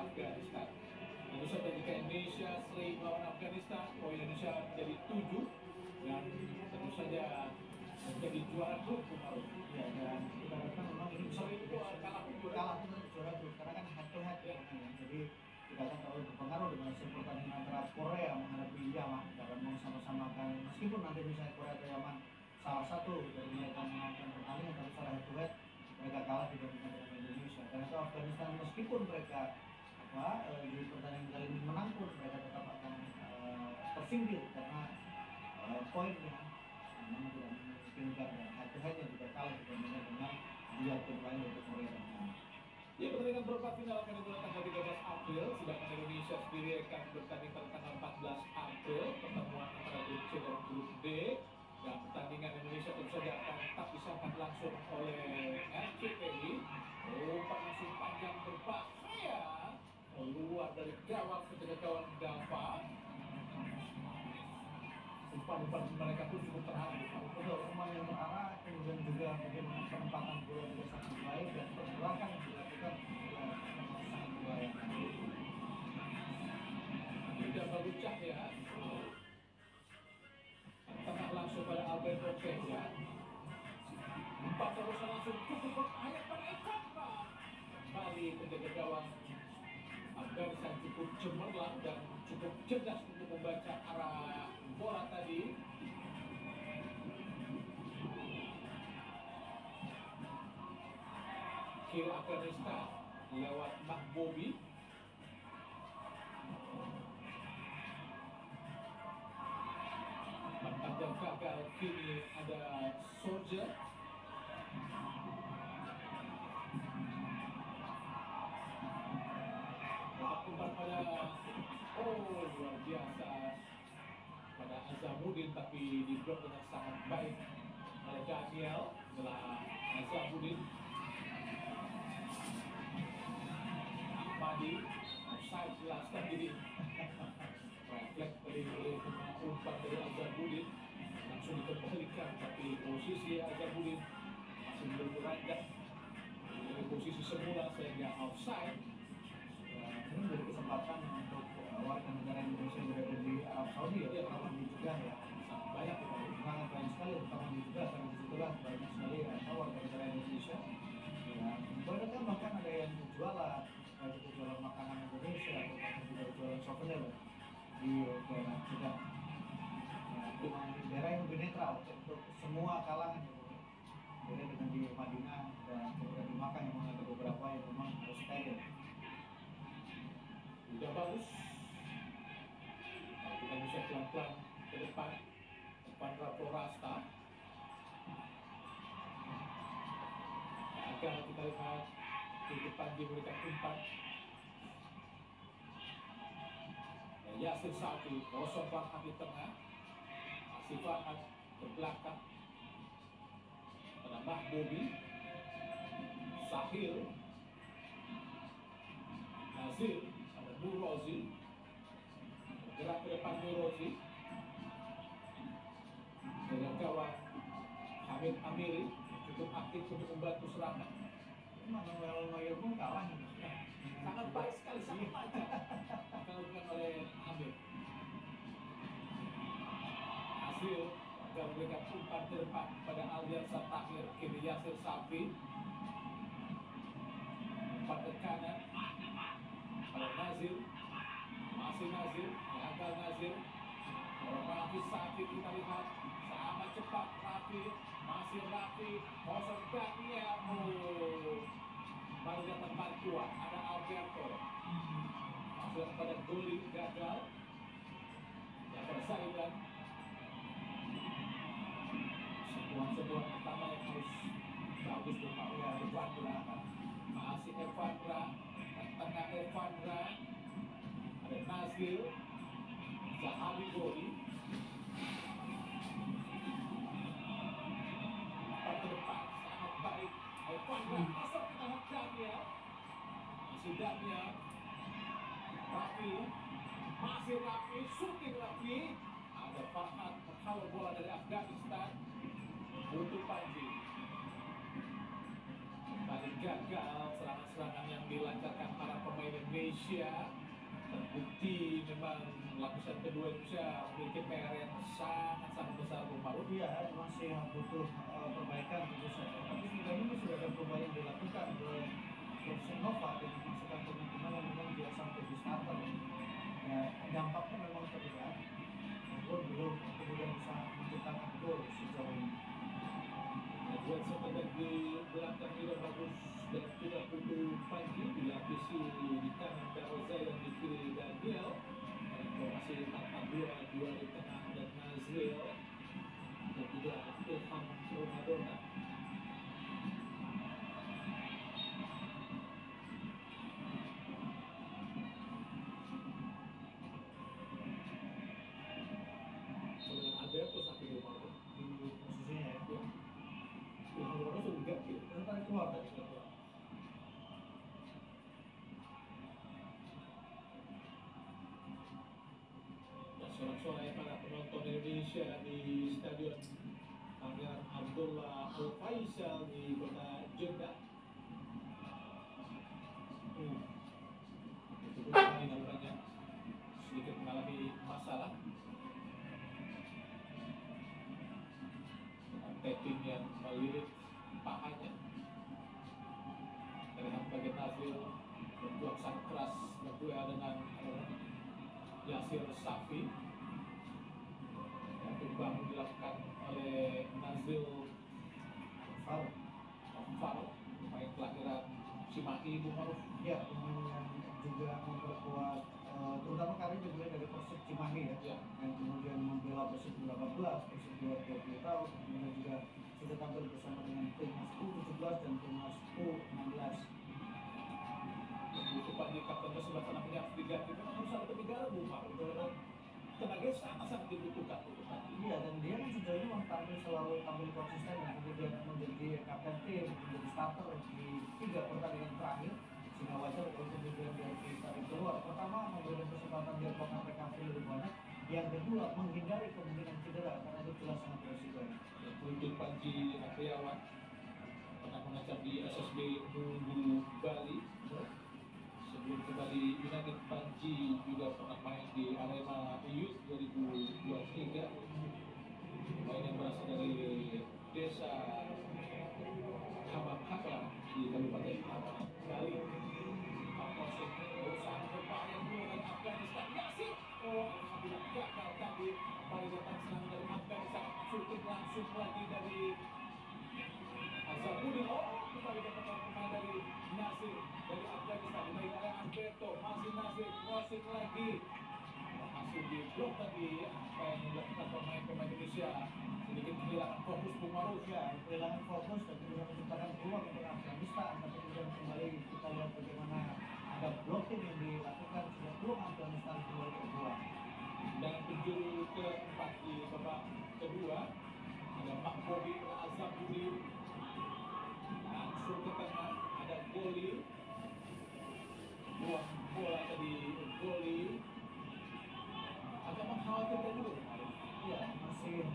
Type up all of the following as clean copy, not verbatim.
Afghanistan. Tentu saja jika Indonesia sering melawan Afghanistan, poin Indonesia menjadi 7 dan tentu saja menjadi juara grup kemarin. Ya, dan kita harapkan memang ini bisa kalah juara grup karena kan head to head ya. Jadi tidak akan terlalu berpengaruh dengan hasil pertandingan antara Korea menghadapi Yaman karena mau sama-sama kan meskipun nanti misalnya Korea atau Yaman salah satu dari mereka menangkan pertandingan tapi secara head to head mereka kalah dibandingkan dengan Indonesia. Karena itu Afghanistan meskipun mereka di pertandingan kali ini menang pun mereka tetap akan tersinggir karena poinnya memang tidak memungkinkan dan head to headnya juga kalah dibandingkan dengan dua tim lain yaitu Korea dan Yaman. Ya, pertandingan perempat final akan dimulai tanggal 13 April, sedangkan Indonesia sendiri akan bertanding pada tanggal 14 April, pertemuan antara grup C dan grup D. Dan pertandingan Indonesia tentu saja akan tetap disiarkan langsung oleh RCTI. Umpan langsung panjang berbahaya keluar dari gawang ketika kawan Dava. Umpan mereka pun cukup terarah. Betul, umpan yang terarah, kemudian juga bagaimana penempatan bola juga sangat baik dan pergerakan yang dilakukan juga sangat baik. Tidak bagus Cahya. Tengah langsung pada Alberto Kenya. Umpan terusan langsung cukup berbahaya pada Ekamba. Kembali penjaga gawang Afghanistan cukup cemerlang dan cukup cerdas untuk membaca arah bola tadi. Kiri Afghanistan lewat Mahbobi. Panjang gagal, kini ada Soldier. Umpan pada luar biasa pada Azamuddin, tapi di blok dengan sangat baik oleh Daniel setelah Azamuddin. Ahmadi offside jelas kan, jadi refleks dari umpan dari Azamuddin langsung dikembalikan, tapi posisi Azamuddin masih belum beranjak dari posisi semula sehingga offside. Ini menjadi kesempatan untuk warga negara Indonesia yang berada di Arab Saudi ya, terutama di Jeddah ya, sangat banyak sangat banyak sekali terutama di Jeddah karena disitulah banyak sekali warga negara Indonesia. Ya, banyak kan bahkan ada yang jualan, baik itu jualan makanan Indonesia atau bahkan juga jualan souvenir di daerah Jeddah. Ya, memang daerah yang lebih netral untuk semua kalangan ya. Beda dengan di Madinah dan kemudian di Makkah yang ada beberapa yang memang harus steril. Udah bagus. Nah, kita bisa pelan-pelan ke depan Rapo Rasta. Agar kita lihat di depan diberikan umpan. Yasir Safi, kosong Farhad di tengah. Masih Farhad ke belakang. Pada Mahbobi, Sahil, Nazir, ada Nur Rozi. Bergerak ke depan Nur Rozi. Dengan kawan Hamid Amiri cukup aktif untuk membantu serangan. Manuel Neuer pun kalah. Sangat baik sekali, sangat tajam dilakukan oleh Hamid. Hasil agar memberikan umpan ke depan pada Aldian Satahir, kini Yasir Safi. Umpan ke kanan pada Nazir, masih Nazir, gagal Nazir. Rafi Safi kita lihat sangat cepat, Rafi, masih Rafi, kosong Daniel. Baru datang bantuan, ada Alberto. Sudah pada Goli gagal. Yang pada Saidan. Sebuah pertama yang harus bagus berpaku ya, Evandra. Masih Evandra, tengah Evandra. Ada Nazil, Zahabi Goli. Ke depan sangat baik. Evandra masuk ke tahap Daniel. Masih Daniel. Rafi, masih Rafi, shooting Rafi. Ada Farhad menghalau bola dari Afghanistan. Untuk Panji. Tadi gagal serangan-serangan yang dilancarkan para pemain Indonesia. Indonesia. Terbukti memang lapisan kedua Indonesia memiliki PR yang sangat-sangat besar, Bung Maruf. Iya, masih butuh perbaikan tentu saja. Tapi setidaknya ini sudah ada perubahan yang dilakukan oleh Coach Nova dan memasukkan pemain-pemain yang memang dia sampai di starter. Ya, dampaknya memang terlihat. Namun belum kemudian bisa menciptakan gol sejauh ini. Buat setelah di belakang tidak bagus dan tidak butuh pagi dilapisi di kanan Daroza yang di kiri Daniel. Masih tanpa dua di tengah dan Nazril dan juga Ilham Ramadan. Sebenarnya Alberto sampai di rumah Di posisinya ya. Ilham Ramadan sudah ganti. Tadi keluar tadi. Sorak-sorai para penonton Indonesia di Stadion Pangeran Abdullah Al Faisal di kota Jeddah. Itu pun nampaknya sedikit mengalami masalah. Tapping yang melilit pahanya. Dari bagian Nazril berjuang sangat keras berduel dengan Yasir Safi. Tumbang dilakukan oleh Nazril Faruk, pemain kelahiran Cimahi, Bung Maruf. Ya, pemain yang juga memperkuat terutama kali juga dari Persib Cimahi ya, yang kemudian membela Persib 18, Persib 20 tahun, kemudian juga sudah tampil bersama dengan Timnas U17 dan Timnas U16. Itu Pak di kaptennya sebelah kanan harus diganti, memang harus ada ketiga, Bung Maruf. Tenaga sangat-sangat dibutuhkan untuk tadi. Iya, dan dia kan sejauh ini selalu tampil konsisten dan kemudian menjadi kapten tim, menjadi starter di 3 pertandingan terakhir, sehingga wajar kalau kemudian dia ditarik keluar. Pertama, memberikan kesempatan dia melakukan recovery lebih banyak. Yang kedua, menghindari kemungkinan cedera karena itu jelas sangat beresiko. Untuk Panji Apriawan pernah mengacap di SSB Nunggu Bali. Sebelum kembali United, Panji juga pernah main di Arema Youth 2023. Pemain yang berasal dari desa Habang-Habang di Kabupaten Bali. Proses berusaha berupaya dengan Afghanistan. Yasir, alhamdulillah gagal tadi. Kembali datang serangan dari Afghanistan. Shooting langsung lagi dari Azabudin. Kembali dapat pemain dari Nasir dari Afghanistan. Kembali oleh Alberto, masih Nasir, crossing lagi. Masih di blok tadi. Apa yang dilakukan pemain-pemain Indonesia? Sedikit kehilangan fokus, Bung Maruf. Ya, kehilangan fokus dan kemudian menciptakan peluang untuk Afghanistan. Tapi kemudian kembali kita lihat bagaimana ada blocking yang dilakukan sehingga peluang Afghanistan kembali terbuang. Dan penjuru keempat di babak kedua ada Pak Bobi dan Azabudin. Langsung ke tengah ada Goli. Buang bola tadi Goli. Agak mengkhawatirkan dulu. Ya, masih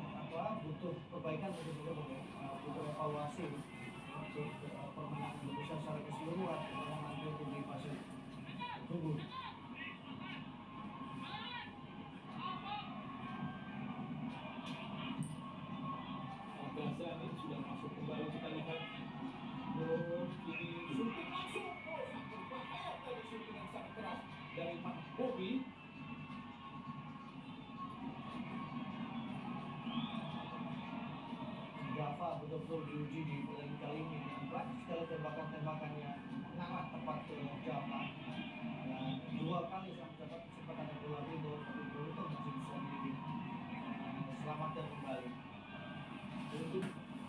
butuh perbaikan butuh evaluasi untuk permainan Indonesia secara keseluruhan terutama nanti untuk di fase tunggu. Al-Ghazali sudah masuk kembali, kita lihat. Ini shooting langsung. Sangat berbahaya tadi, shooting yang sangat keras dari Pak Bobi. Java betul-betul diuji di pertandingan kali ini dengan banyak sekali tembakan-tembakan yang sangat tepat ke Java. Dan 2 kali saya mendapat kesempatan yang bola rebound, tapi beruntung masih bisa diselamatkan kembali. Untuk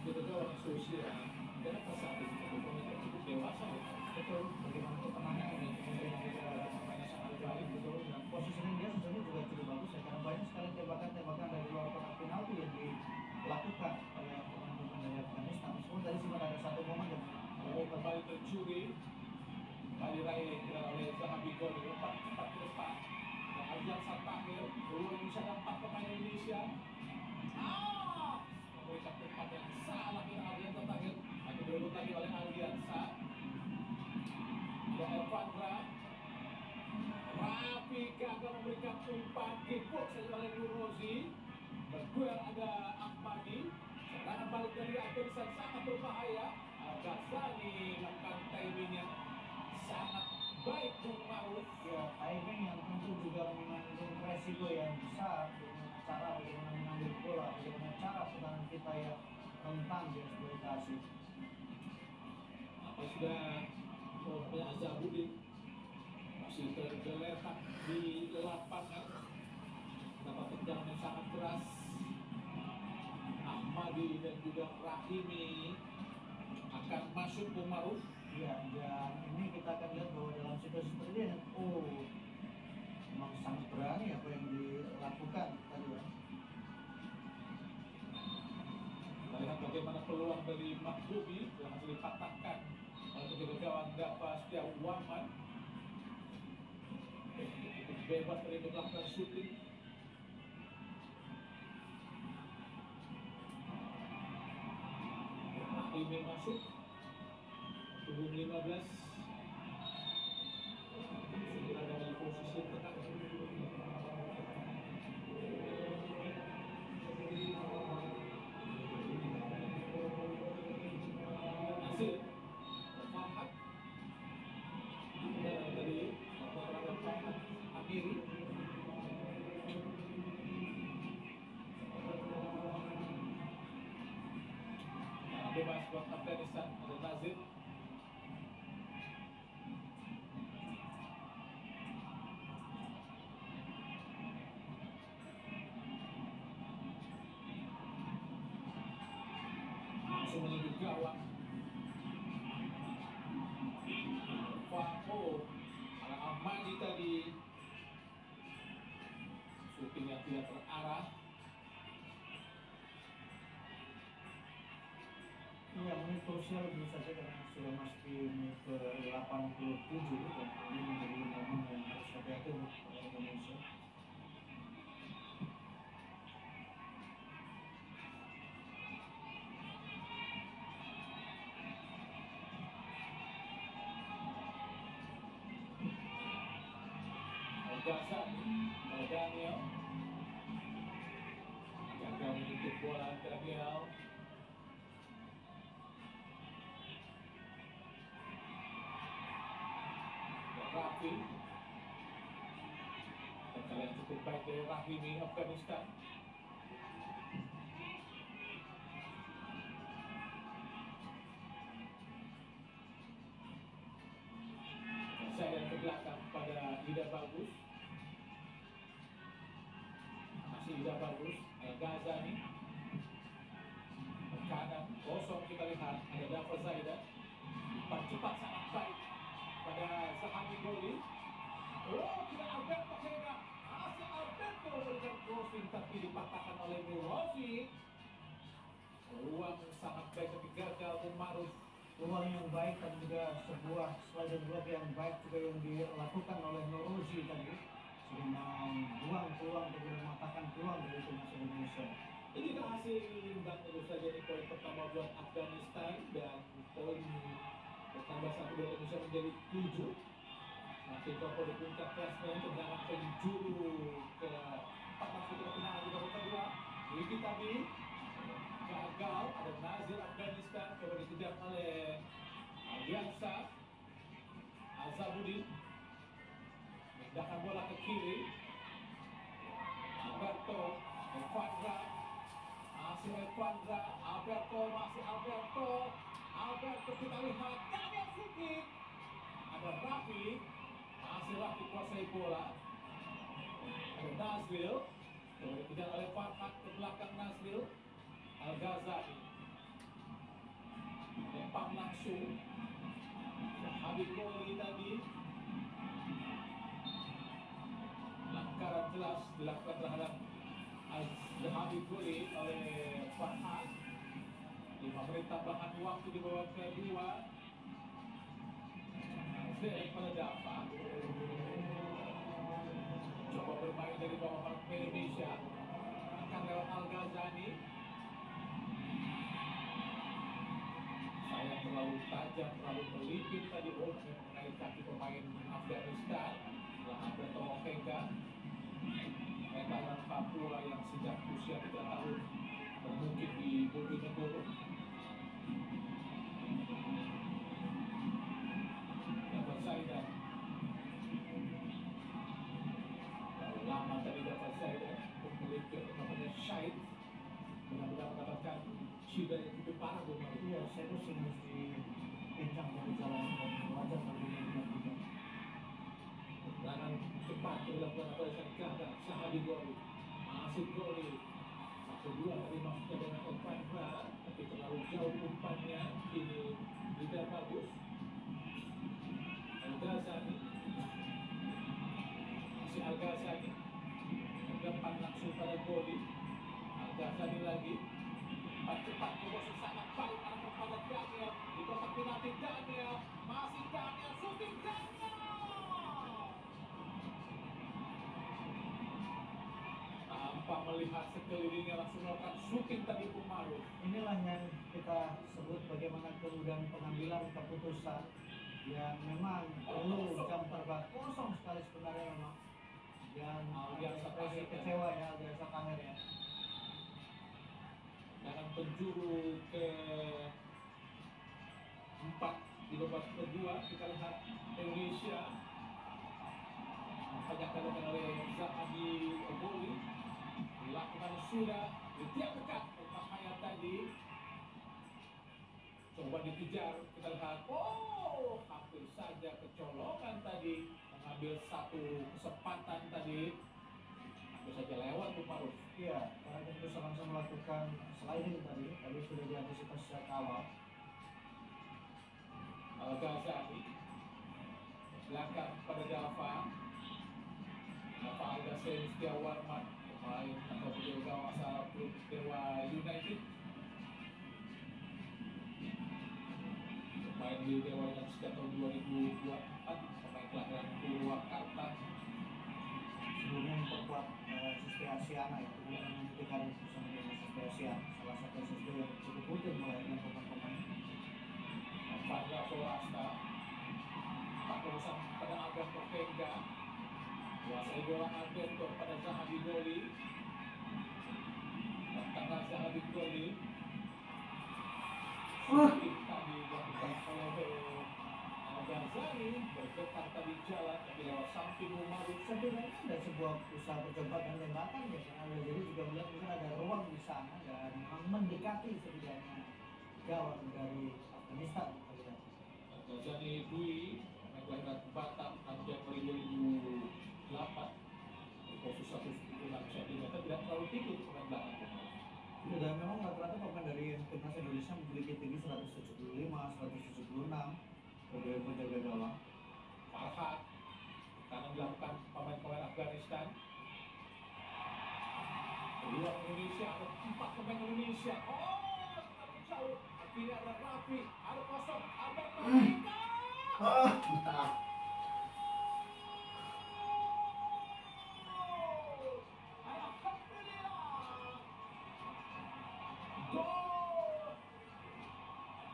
beberapa orang sosial, kenapa saat ini pemain cukup dewasa? Betul, bagaimana ketenangan ini kemudian juga mainnya sangat baik betul, dan positioning dia sebenarnya juga cukup bagus ya, karena banyak sekali tembakan-tembakan dari luar kotak penalti yang dilakukan oleh pemain-pemain dari Afghanistan. Meskipun tadi sempat ada satu momen yang Kembali tercuri, kembali raih oleh Zahabi Gol di tempat ke depan. Dan Arjan Santahir, peluang Indonesia dan 4 pemain Indonesia. Memberikan tempat yang salah ke Arjan Santahir. Akan direbut lagi oleh Ardiansa. Ada Elvandra. oleh Nurozi. Berduel ada Ahmadi. Serangan balik dari Afghanistan sangat berbahaya. Ghazali melakukan timing yang sangat baik Bung Maruf. Ya, timing yang tentu juga mengandung resiko yang besar dengan cara bagaimana mengambil bola, bagaimana cara pertahanan kita yang rentan dieksploitasi. Apa sudah Azabudin masih tergeletak di lapangan. Dapat tendangan yang sangat keras. Ahmadi dan juga Rahimi akan masuk Bung Maruf. Ya, dan ini kita akan lihat bahwa dalam situasi seperti ini, memang sangat berani apa yang dilakukan tadi ya. Kita lihat bagaimana peluang dari Mahbubi yang hasil dipatahkan oleh penjaga gawang Dava Setiawan. Bebas dari melakukan shooting. Rahimi masuk. Punggung 15. Berada dalam posisi tengah. Nasir Farhad. Dan tadi Farhad Amiri. Bebas buat Afghanistan ada Nazir. Langsung menuju gawang. Fako ala Ahmadi tadi. Shooting yang tidak terarah. Ya, menit krusial tentu saja karena sudah masuk menit ke-87 dan ini menjadi momen yang harus hati-hati untuk Indonesia. Ghazali oleh Daniel. Jaga menuntut bola Daniel. Rafi. Tekal yang cukup baik dari Rahimi Afghanistan. Saya ke belakang pada Ida Bagus. Masih Ida Bagus. Ghazali. Kanan kosong kita lihat ada Dava Zaida. Cepat sangat baik pada Zahabi Goli. Tidak Alberto Hega. Masih Alberto dengan crossing tapi dipatahkan oleh Nurozi. Peluang sangat baik tapi gagal Bung Maruf. Peluang yang baik dan juga sebuah sliding block yang baik juga yang dilakukan oleh Nurozi tadi, sehingga membuang peluang dan mematahkan peluang dari timnas Indonesia. Ini hasil imbang tentu saja di poin pertama buat Afghanistan dan poin bertambah 1 buat Indonesia menjadi 7. Masih Toko di puncak klasmen, tendangan penjuru ke 14 meter final di babak kedua. Wiki tadi gagal, ada Nazir Afghanistan coba dikejar oleh Aldiansa. Azabudin pindahkan bola ke kiri. Alberto Evandra. Masih Evandra, Alberto, masih Alberto. Alberto kita lihat, Daniel Fikri. Ada Rafi, masih Rafi kuasai bola. Ada Nazril, coba dikejar oleh Farhad ke belakang Nazril. Al-Ghazali lempar langsung. Habib Goli tadi. Langkaran jelas dilakukan terhadap Habib Goli oleh Farhad. 5 menit tambahan waktu di babak kedua. Zek pada Dava. Coba bermain dari bawah mark Indonesia. Akan lewat Al-Ghazali. Saya terlalu tajam, terlalu melipit tadi mengenai kaki pemain Afghanistan. Setelah Alberto Hega. Medan Papua. Budi Negoro. Dapat Zaidan. Lama tadi dapat Zaidan. Kembali ke namanya Syahid. Benar-benar mendapatkan cedera yang cukup parah buat Mario. Iya, saya tuh sih mesti pincang dari jalan dan wajar kalau dia tidak. Serangan cepat dilakukan oleh Gagal. Sahabi Goli. Masih Goli. Kedua tadi maksudnya dengan Evanra, tapi terlalu jauh umpannya. Kini tidak bagus. Al-Ghazali. Masih Al-Ghazali. Umpan langsung pada Goli. Al-Ghazali lagi. Cepat posisi sangat baik arah kepada Daniel. Di kotak penalti Daniel. Masih Daniel. Shooting Daniel. Tanpa melihat sekelilingnya langsung melakukan shooting tadi Umaru. Inilah yang kita sebut bagaimana kemudian pengambilan keputusan yang memang perlu jam terbang kosong sekali sebenarnya memang. Dan ekspresi kecewa ya biasa Tahir ya. Dengan penjuru ke 4 di babak kedua kita lihat Indonesia dilakukan oleh Zahabi Goli, dilakukan sudah di tiap dekat berbahaya tadi, coba dikejar, kita lihat hampir saja kecolongan tadi, mengambil satu kesempatan tadi, hampir saja lewat Umaru. Iya, karena kita bisa langsung melakukan sliding tadi sudah diantisipasi sejak awal. Al-Ghazali belakang pada Dava Al-Ghazali Setiawarman, pemain atau penjaga gawang asal klub Dewa United, pemain di Dewa United sejak tahun 2024, pemain kelahiran Purwakarta. Sebelumnya memperkuat SSB Asiana ya, kemudian membuktikan bersama dengan SSB Asiana, salah satu SSB yang cukup rutin melahirkan pemain-pemain. Fadra Forasta, tak urusan pada Abel Provenga, kuasai bola Alberto pada Zahabi Goli, tengah Zahabi Goli, shooting tadi dilakukan oleh Al-Ghazali, bergetar tadi jalan tapi lewat samping Umaru. Sebenarnya ada sebuah usaha percobaan tembakan ya, karena jadi juga melihat mungkin ada ruang di sana dan memang mendekati setidaknya gawang dari Afghanistan. Al-Ghazali Dwi, pemain kelahiran Batam, 6 Januari 2008, posisi 176 cm, tidak terlalu tinggi untuk pemain belakang. Dan memang rata-rata pemain dari timnas Indonesia memiliki tinggi 175, 176 sebagai penjaga gawang. Farhat, karena dilakukan pemain-pemain Afghanistan. Kedua Indonesia, ada 4 pemain Indonesia. Terlalu jauh. Akhirnya ada Rafi, ada kosong, ada Marika.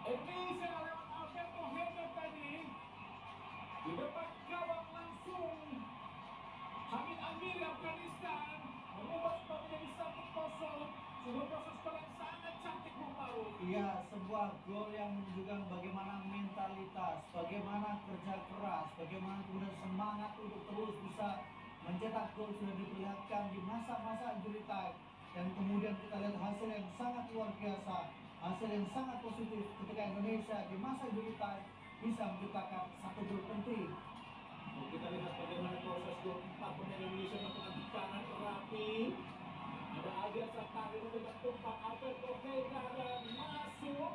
Indonesia lewat Alberto Heger tadi di depan gawang langsung Hamid Amiri Afghanistan mengubah skor menjadi 1-0. Sebuah proses skor yang sangat cantik Umaru. Iya, sebuah gol yang menunjukkan bagaimana mentalitas, bagaimana kerja keras, bagaimana kemudian semangat untuk terus bisa mencetak gol sudah diperlihatkan di masa-masa injury time. Dan kemudian kita lihat hasil yang sangat luar biasa, hasil yang sangat positif ketika Indonesia di masa injury time bisa menciptakan 1 gol penting. Kita lihat bagaimana proses gol 4 pemain Indonesia melakukan tekanan rapi. Ada Adil Sakari untuk umpan Alberto Heger dan masuk.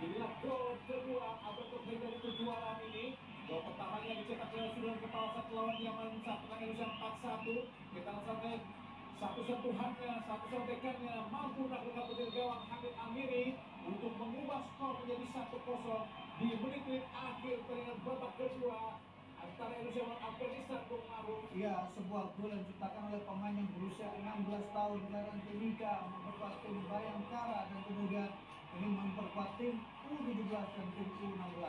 Inilah gol kedua Alberto Heger di kejuaraan ini. Gol pertamanya dicetak oleh Sudan kepala satu lawan Yaman saat menang Indonesia 4-1. Kita langsung lihat satu sentuhannya, satu sontekannya mampu melakukan penjaga gawang Hamid Amiri untuk mengubah skor menjadi 1-0 di menit-menit akhir pertandingan babak kedua antara Indonesia dan Afghanistan. Iya, sebuah gol yang diciptakan oleh pemain yang berusia 16 tahun, kelahiran Timika, memperkuat tim Bayangkara dan kemudian ini memperkuat tim U17 dan tim U16.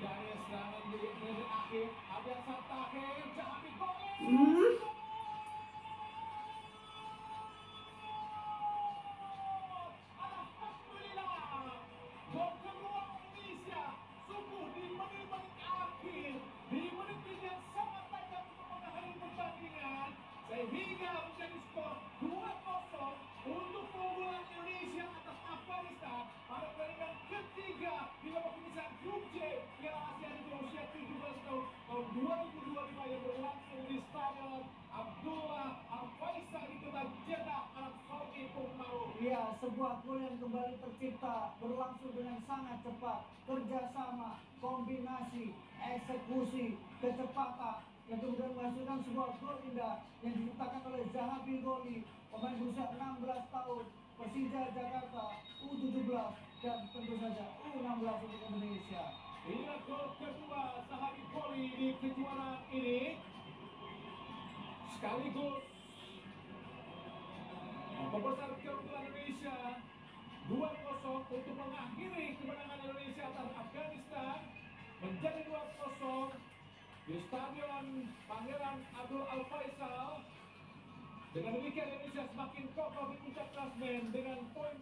Dari serangan di menit akhir, Abel Tahir, Zahabi Goli. kembali tercipta, berlangsung dengan sangat cepat, kerjasama, kombinasi, eksekusi, kecepatan, yang kemudian menghasilkan sebuah gol indah yang diciptakan oleh Zahabi Goli, pemain berusia 16 tahun, Persija Jakarta, U17, dan tentu saja U16 untuk Indonesia. Inilah gol kedua Zahabi Goli di kejuaraan ini, sekaligus memperbesar keunggulan Indonesia 2-0 untuk mengakhiri kemenangan Indonesia atas Afghanistan menjadi 2-0 di Stadion Pangeran Abdul Al Faisal. Dengan demikian Indonesia semakin kokoh di puncak klasemen dengan poin